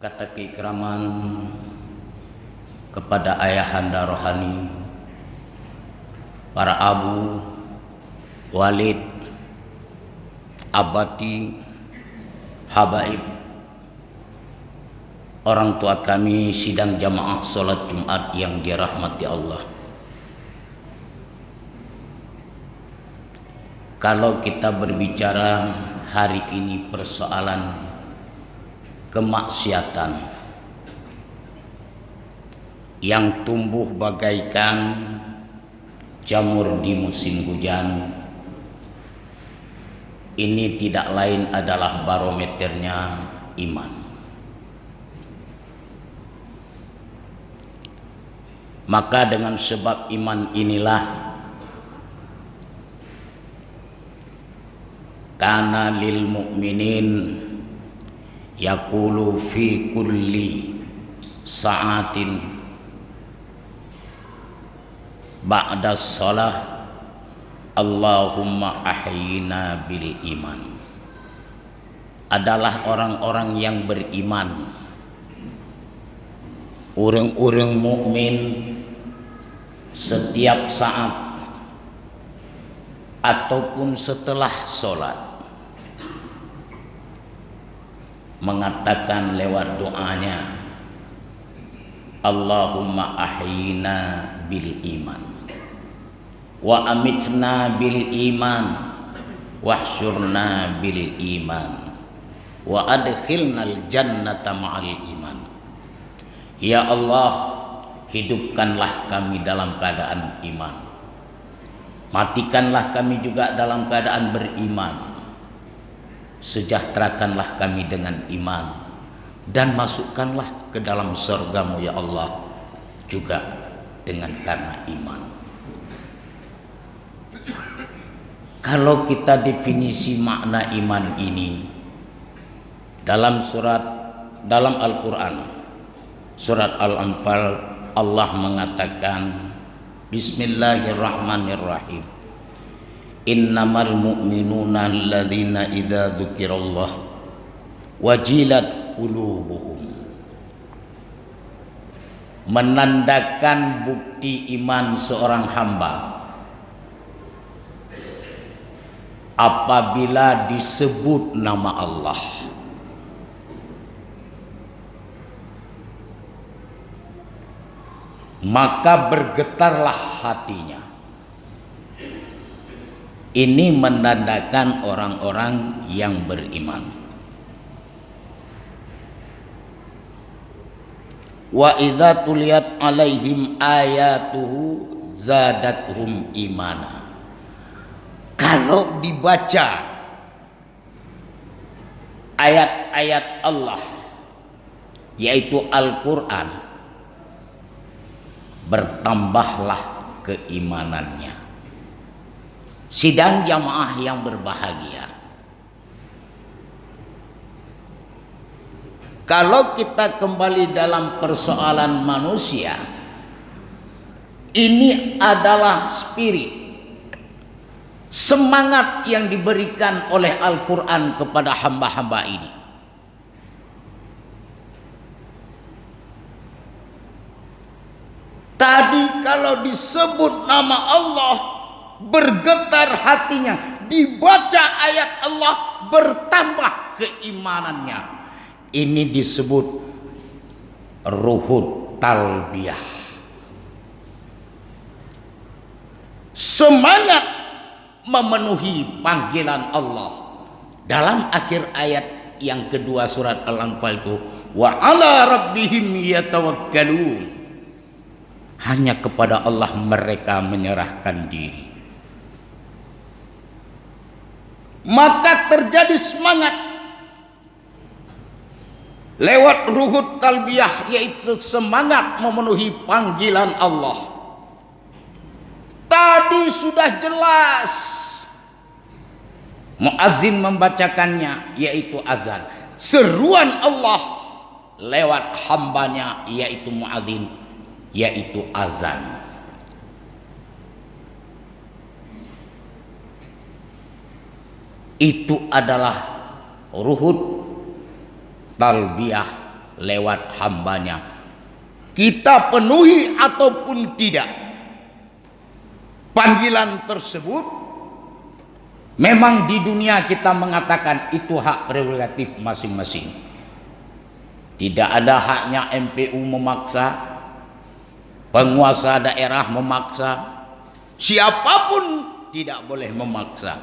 kata keikraman kepada ayahanda rohani, para abu, walid, abati, habaib, orang tua kami sidang jamaah sholat Jumat yang dirahmati Allah. Kalau kita berbicara hari ini persoalan kemaksiatan yang tumbuh bagaikan jamur di musim hujan, ini tidak lain adalah barometernya iman. Maka dengan sebab iman inilah kana lil mu'minin yaqulu fi kulli sa'atin ba'da shalah Allahumma ahyina bil iman. Adalah orang-orang yang beriman, urang-urang mukmin setiap saat ataupun setelah sholat mengatakan lewat doanya, Allahumma ahyina bil iman wa amitna bil iman wahsyurna bil iman wa adkhilnal jannata ma'al iman. Ya Allah, hidupkanlah kami dalam keadaan iman, matikanlah kami juga dalam keadaan beriman, sejahterakanlah kami dengan iman, dan masukkanlah ke dalam surgamu ya Allah juga dengan karena iman. Kalau kita definisi makna iman ini dalam Al-Quran surat Al-Anfal, Allah mengatakan Bismillahirrahmanirrahim, innamal mu'minuna alladzina idza dzukirallah wajilat qulubuhum. Menandakan bukti iman seorang hamba apabila disebut nama Allah, maka bergetarlah hatinya. Ini menandakan orang-orang yang beriman. Wa idza tuliyat alaihim ayatuhu zadatuhum imana. Kalau dibaca ayat-ayat Allah yaitu Al-Quran, bertambahlah keimanannya. Sidang jamaah yang berbahagia, kalau kita kembali dalam persoalan manusia, ini adalah spirit, semangat yang diberikan oleh Al-Quran kepada hamba-hamba ini. Tadi kalau disebut nama Allah, bergetar hatinya, dibaca ayat Allah, bertambah keimanannya. Ini disebut ruhut talbiyah, semangat memenuhi panggilan Allah. Dalam akhir ayat yang kedua surat Al-Anfal itu, wa ala rabbihim yatawakkalun, hanya kepada Allah mereka menyerahkan diri. Maka terjadi semangat lewat ruhut talbiyah, yaitu semangat memenuhi panggilan Allah. Tadi sudah jelas muadzin membacakannya, yaitu azan. Seruan Allah lewat hambanya, yaitu muadzin, yaitu azan. Itu adalah ruhut talbiyah lewat hambanya. Kita penuhi ataupun tidak panggilan tersebut, memang di dunia kita mengatakan itu hak prerogatif masing-masing. Tidak ada haknya MPU memaksa, penguasa daerah memaksa, siapapun tidak boleh memaksa.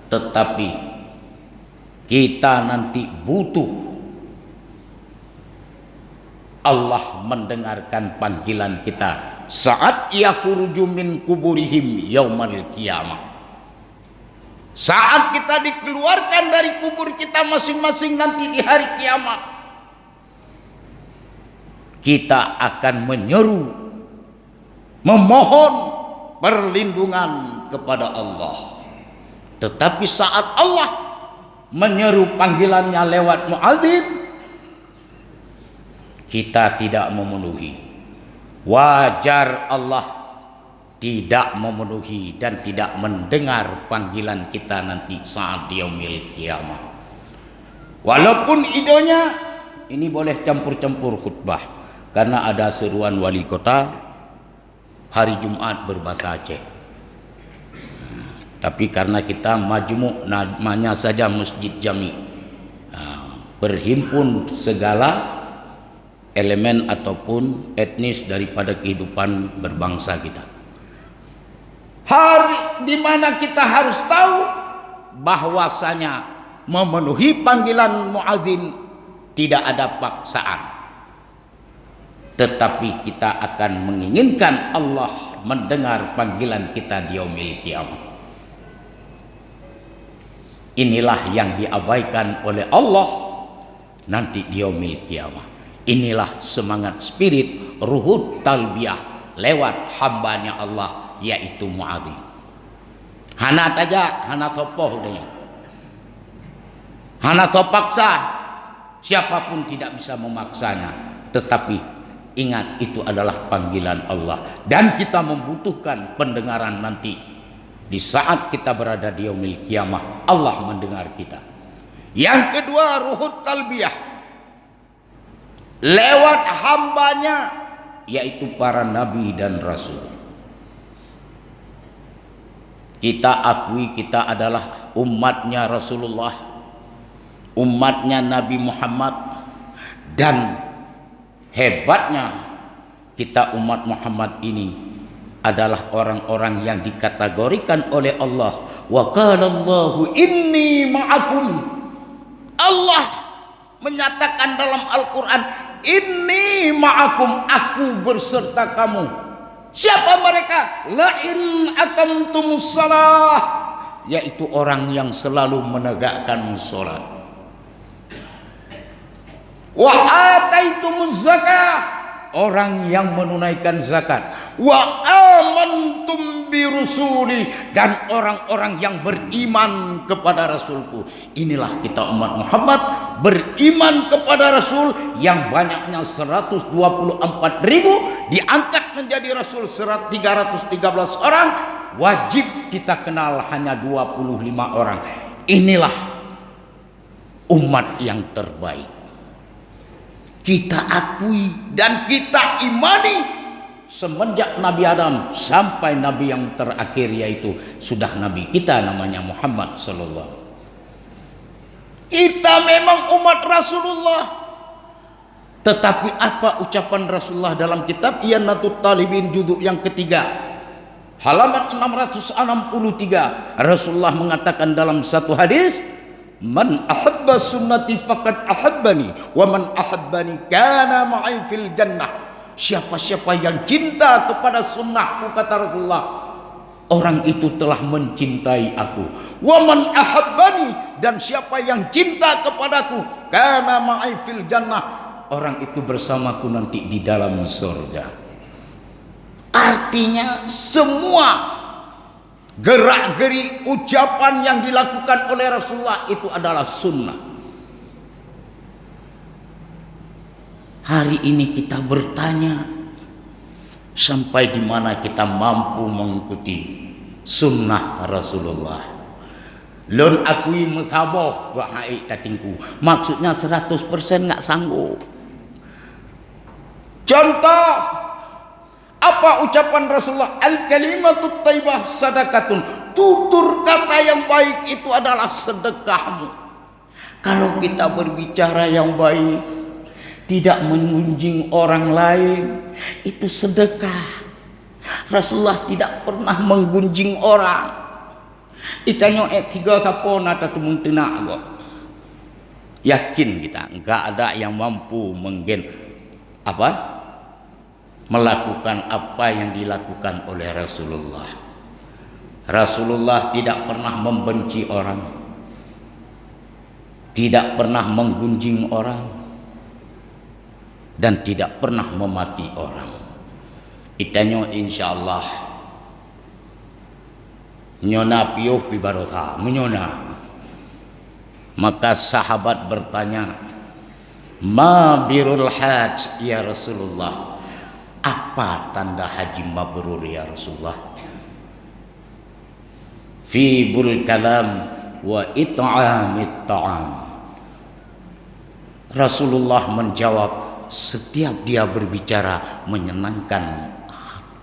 Tetapi kita nanti butuh Allah mendengarkan panggilan kita saat yakhruju min kuburihim yaumal qiyamah. Saat kita dikeluarkan dari kubur kita masing-masing nanti di hari kiamat, kita akan menyeru, memohon perlindungan kepada Allah. Tetapi saat Allah menyeru panggilannya lewat muadzin, kita tidak memenuhi. Wajar Allah tidak memenuhi dan tidak mendengar panggilan kita nanti saat yaumil kiamah. Walaupun idenya ini boleh campur-campur khutbah, karena ada seruan wali kota hari Jumat berbahasa Aceh. Tapi karena kita majmuk, namanya saja Masjid Jami, berhimpun segala elemen ataupun etnis daripada kehidupan berbangsa kita. Hari di mana kita harus tahu bahwasanya memenuhi panggilan muadzin tidak ada paksaan, tetapi kita akan menginginkan Allah mendengar panggilan kita di yaumil qiyamah. Inilah yang diabaikan oleh Allah nanti di yaumil qiyamah. Inilah semangat spirit ruhut talbiyah lewat hambanya Allah, yaitu muadzin. Hana taja, hana topoh udahnya. Hana topaksa, siapapun tidak bisa memaksanya. Tetapi ingat, itu adalah panggilan Allah, dan kita membutuhkan pendengaran nanti. Di saat kita berada di yaumil qiyamah, Allah mendengar kita. Yang kedua, ruhut talbiyah lewat hambanya, yaitu para nabi dan rasul. Kita akui kita adalah umatnya Rasulullah, umatnya Nabi Muhammad, dan hebatnya kita umat Muhammad ini adalah orang-orang yang dikategorikan oleh Allah, wa qala Allahu inni ma'akum. Allah menyatakan dalam Al-Quran, inni ma'akum, aku berserta kamu. Siapa mereka? La'in aqamtumus shalah, yaitu orang yang selalu menegakkan sholat. Wa ataitumuz zakah, orang yang menunaikan zakat. Wa amantum birusuli, dan orang-orang yang beriman kepada Rasulku. Inilah kita umat Muhammad, beriman kepada Rasul yang banyaknya 124.000, diangkat menjadi Rasul 313 orang. Wajib kita kenal hanya 25 orang. Inilah umat yang terbaik. Kita akui dan kita imani semenjak Nabi Adam sampai Nabi yang terakhir, yaitu sudah Nabi kita namanya Muhammad sallallahu. Kita memang umat Rasulullah. Tetapi apa ucapan Rasulullah dalam kitab Iyanatut Talibin juzuk yang ketiga halaman 663, Rasulullah mengatakan dalam satu hadis, man ahabba sunnati faqad ahabbani wa man ahabbani kana ma'i fil jannah. Siapa-siapa yang cinta kepada sunnahku, kata Rasulullah, orang itu telah mencintai aku. Wa man ahabbani, dan siapa yang cinta kepadaku, kana ma'i fil jannah, orang itu bersamaku nanti di dalam surga. Artinya semua gerak-geri ucapan yang dilakukan oleh Rasulullah itu adalah sunnah. Hari ini kita bertanya, sampai di mana kita mampu mengikuti sunnah Rasulullah. Lon akui musaboh bahai tatingku, maksudnya 100% nggak sanggup. Contoh apa ucapan Rasulullah? Al-kalimatut thayyibah sadaqatun. Tutur kata yang baik itu adalah sedekahmu. Kalau kita berbicara yang baik, tidak mengunjing orang lain, itu sedekah. Rasulullah tidak pernah menggunjing orang. Itanya tiga sapona tatumung tenak kok. Yakin kita enggak ada yang mampu melakukan apa yang dilakukan oleh Rasulullah. Rasulullah tidak pernah membenci orang, tidak pernah menggunjing orang, dan tidak pernah memaki orang. Itanya insyaallah nyona piuh pibarota menyona. Maka sahabat bertanya, ma birul hajj ya Rasulullah, apa tanda haji mabrur ya Rasulullah? Fi bul kalam wa it'amit ta'am. Rasulullah menjawab, setiap dia berbicara menyenangkan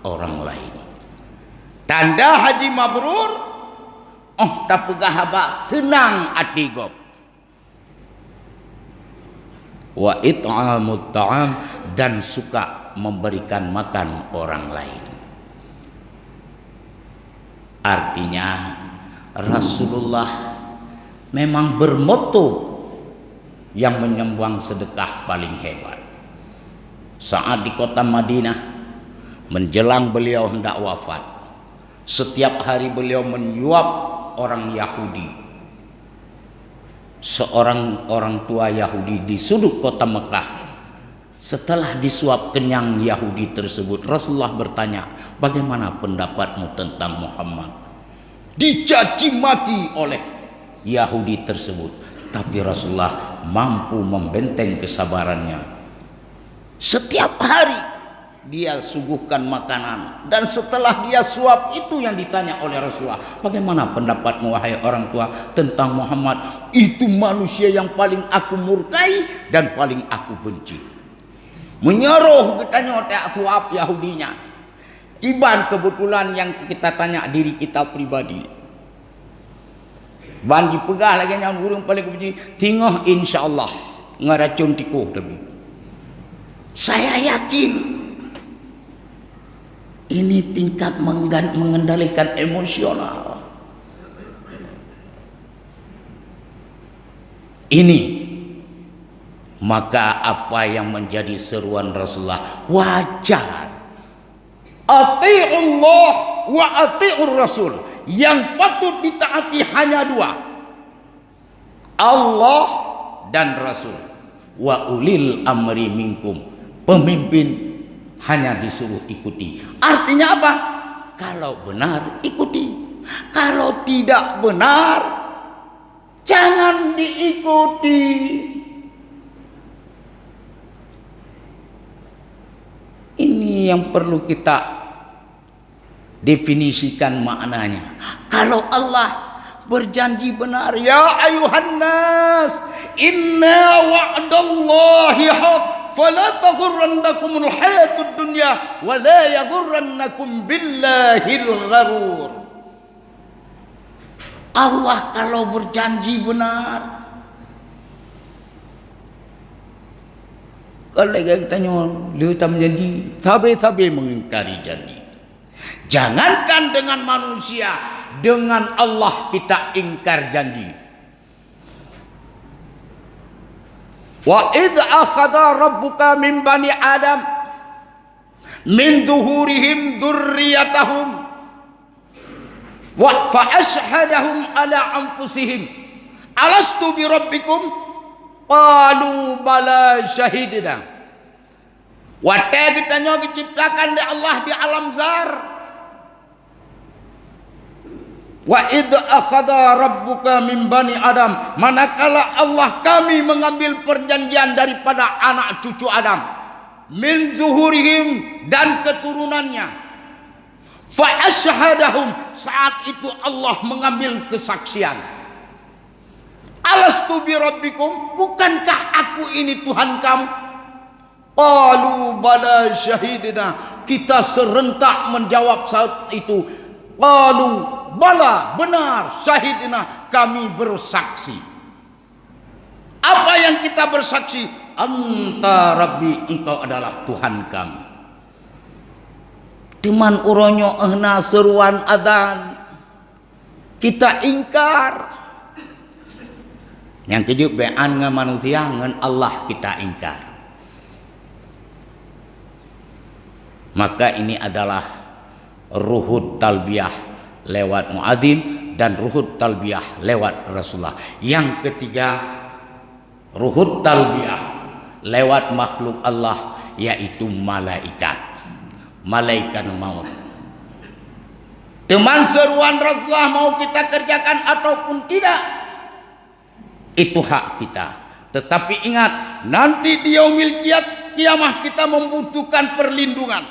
orang lain. Tanda haji mabrur, tak pegah haba senang hati gop. Wa it'amut ta'am, dan suka memberikan makan orang lain. Artinya Rasulullah memang bermoto yang menyumbang sedekah paling hebat. Saat di kota Madinah menjelang beliau hendak wafat, setiap hari beliau menyuap orang Yahudi. Seorang orang tua Yahudi di sudut kota Mekah. Setelah disuap kenyang Yahudi tersebut, Rasulullah bertanya, bagaimana pendapatmu tentang Muhammad? Dicaci maki oleh Yahudi tersebut, tapi Rasulullah mampu membenteng kesabarannya. Setiap hari dia suguhkan makanan, dan setelah dia suap itu yang ditanya oleh Rasulullah, bagaimana pendapatmu wahai orang tua tentang Muhammad? Itu manusia yang paling aku murkai dan paling aku benci. Menyeruh katanya tak suap Yahudinya. Kiban kebetulan yang kita tanya diri kita pribadi. Ban dipegah lagi yang urung paling benci, tinggal insyaallah ngaracun tikuh tapi. Saya yakin ini tingkat mengendalikan emosional. Ini maka apa yang menjadi seruan Rasulullah wajar. Ati'ullah wa ati'ur Rasul. Yang patut ditaati hanya dua, Allah dan Rasul. Wa ulil amri minkum. Pemimpin hanya disuruh ikuti. Artinya apa? Kalau benar ikuti, kalau tidak benar jangan diikuti. Ini yang perlu kita definisikan maknanya. Kalau Allah berjanji benar, ya ayuhan nas, inna wa'dallahi haq, fala taghurrannakumul hayatud dunya wa la yaghurrannakum billahil gharur. Allah kalau berjanji benar, kalau kita tanya, lu tak menjanji, sabi-sabi mengingkari janji. Jangankan dengan manusia, dengan Allah kita ingkar janji. Wa idh akhadha rabbuka min bani Adam min zuhurihim dzurriyyatahum wa fa ashhadahum ala anfusihim alastu bi rabbikum qalu bala syahidna. Waktu kita diciptakan oleh Allah di alam zar. Wa idh akhadha rabbuka min bani Adam, manakala Allah kami mengambil perjanjian daripada anak cucu Adam, min zuhurihim dan keturunannya, fa ashhadahum, saat itu Allah mengambil kesaksian, alastu bi rabbikum, bukankah aku ini Tuhan kamu? Qalu bala syahidna, kita serentak menjawab saat itu. Qalu bala, benar, syahidna, kami bersaksi. Apa yang kita bersaksi? Anta Rabbi, engkau adalah Tuhan kami. Cuman uronyo ehna seruan adzan, kita ingkar. Yang kejuk bean ngan manusia ngan Allah kita ingkar. Maka ini adalah ruhud talbiyah lewat muadzin dan ruhud talbiyah lewat Rasulullah. Yang ketiga, ruhud talbiyah lewat makhluk Allah, yaitu malaikat. Malaikat maut. Teman seruan Rasulullah mau kita kerjakan ataupun tidak, itu hak kita. Tetapi ingat, nanti di yaumil kiamah kita membutuhkan perlindungan.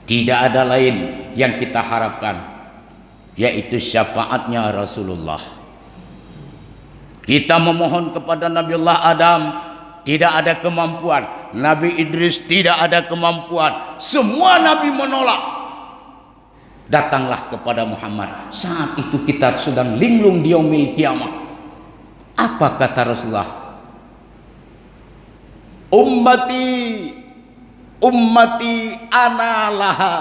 Tidak ada lain yang kita harapkan, yaitu syafaatnya Rasulullah. Kita memohon kepada Nabiullah Adam, tidak ada kemampuan. Nabi Idris tidak ada kemampuan. Semua Nabi menolak. Datanglah kepada Muhammad. Saat itu kita sedang linglung di yaumil kiamah. Apa kata Rasulullah? Ummati ana laha.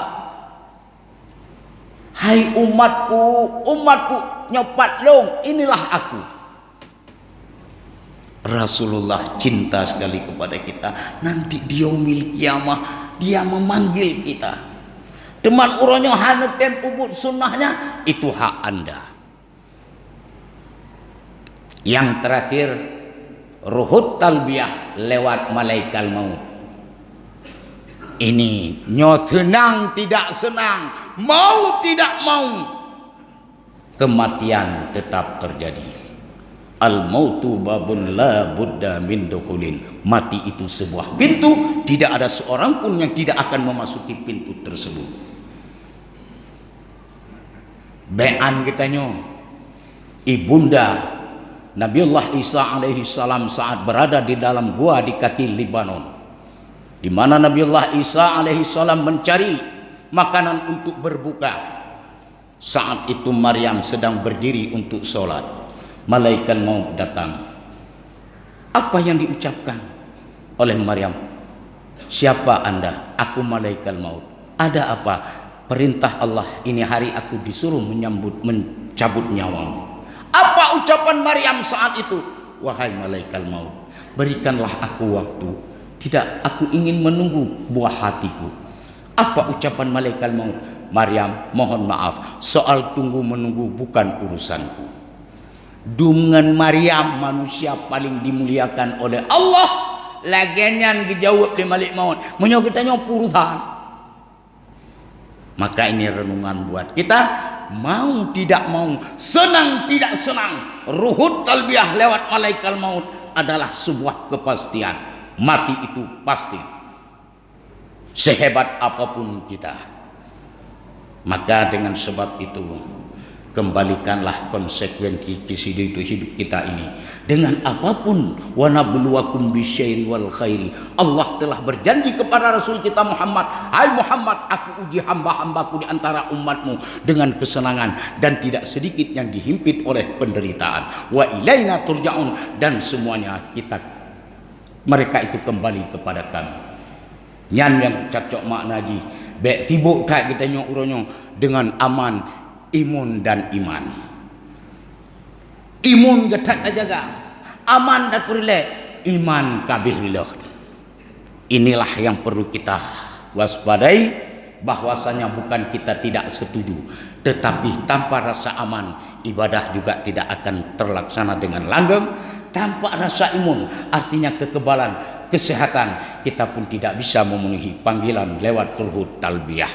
Hai umatku, nyopat long, inilah aku. Rasulullah cinta sekali kepada kita. Nanti di yaumil kiamah dia memanggil kita. Teman uronyo hanut dan puput sunnahnya, itu hak Anda. Yang terakhir, ruhud talbiyah lewat malaikat maut. Ini nyo senang tidak senang, mau tidak mau, kematian tetap terjadi. Al-mautu babun la budda min dukhulin. Mati itu sebuah pintu, tidak ada seorang pun yang tidak akan memasuki pintu tersebut. Be'an kitanya, ibunda Nabiullah Isa alaihi salam saat berada di dalam gua di kaki Libanon, di mana Nabiullah Isa alaihi salam mencari makanan untuk berbuka. Saat itu Maryam sedang berdiri untuk sholat. Malaikat maut datang. Apa yang diucapkan oleh Maryam? Siapa Anda? Aku malaikat maut. Ada apa? Perintah Allah, ini hari aku disuruh mencabut nyawamu. Apa ucapan Maryam saat itu? Wahai malaikat maut, berikanlah aku waktu. Tidak, aku ingin menunggu buah hatiku. Apa ucapan malaikat maut? Maryam, mohon maaf, soal tunggu menunggu bukan urusanku. Dengan Maryam, manusia paling dimuliakan oleh Allah, lagian dijawab di malik maut, menyokitanya urusan. Maka ini renungan buat kita, mau tidak mau, senang tidak senang, ruhud talbiyah lewat malaikat maut adalah sebuah kepastian. Mati itu pasti, sehebat apapun kita. Maka dengan sebab itu, kembalikanlah konsekuensi hidup kita ini dengan apapun. Wa nabluwakum bisyai'i wal khairi. Allah telah berjanji kepada Rasul kita Muhammad, hai Muhammad, aku uji hamba-hambaku di antara umatmu dengan kesenangan dan tidak sedikit yang dihimpit oleh penderitaan. Wa ilaina turja'un, dan semuanya mereka itu kembali kepada kami. Nyan yang cocok maknaji be sibuk tak kita uronyo dengan aman, imun dan iman. Imun getak jaga, aman dan purile, iman kabihillah. Inilah yang perlu kita waspadai, bahwasanya bukan kita tidak setuju, tetapi tanpa rasa aman, ibadah juga tidak akan terlaksana dengan langgeng. Tanpa rasa imun, artinya kekebalan, kesehatan, kita pun tidak bisa memenuhi panggilan lewat ruhud talbiyah.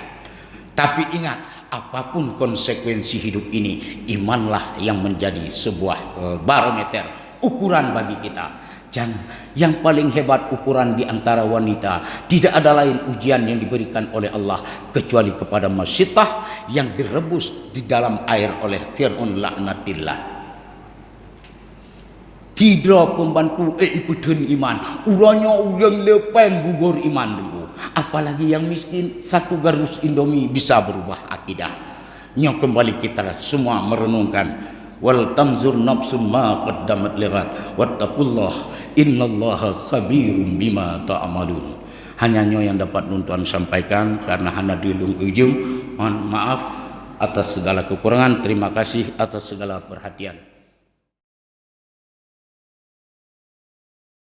Tapi ingat, apapun konsekuensi hidup ini, imanlah yang menjadi sebuah barometer, ukuran bagi kita. Dan yang paling hebat ukuran di antara wanita, tidak ada lain ujian yang diberikan oleh Allah kecuali kepada Masyitah yang direbus di dalam air oleh Fir'aun laknatillah. hidra pembantu ipeden iman, uranya urang lepeng gugur iman dulu. Apalagi yang miskin, satu garus Indomie bisa berubah akidah. Nyo kembali kita semua merenungkan, wal tanzur nafsum ma qaddamat lighat wattaqullah innallaha khabirum bima ta'malun. Hanya nyo yang dapat nuntuan sampaikan karena hana dilung ujung. Mohon maaf atas segala kekurangan. Terima kasih atas segala perhatian.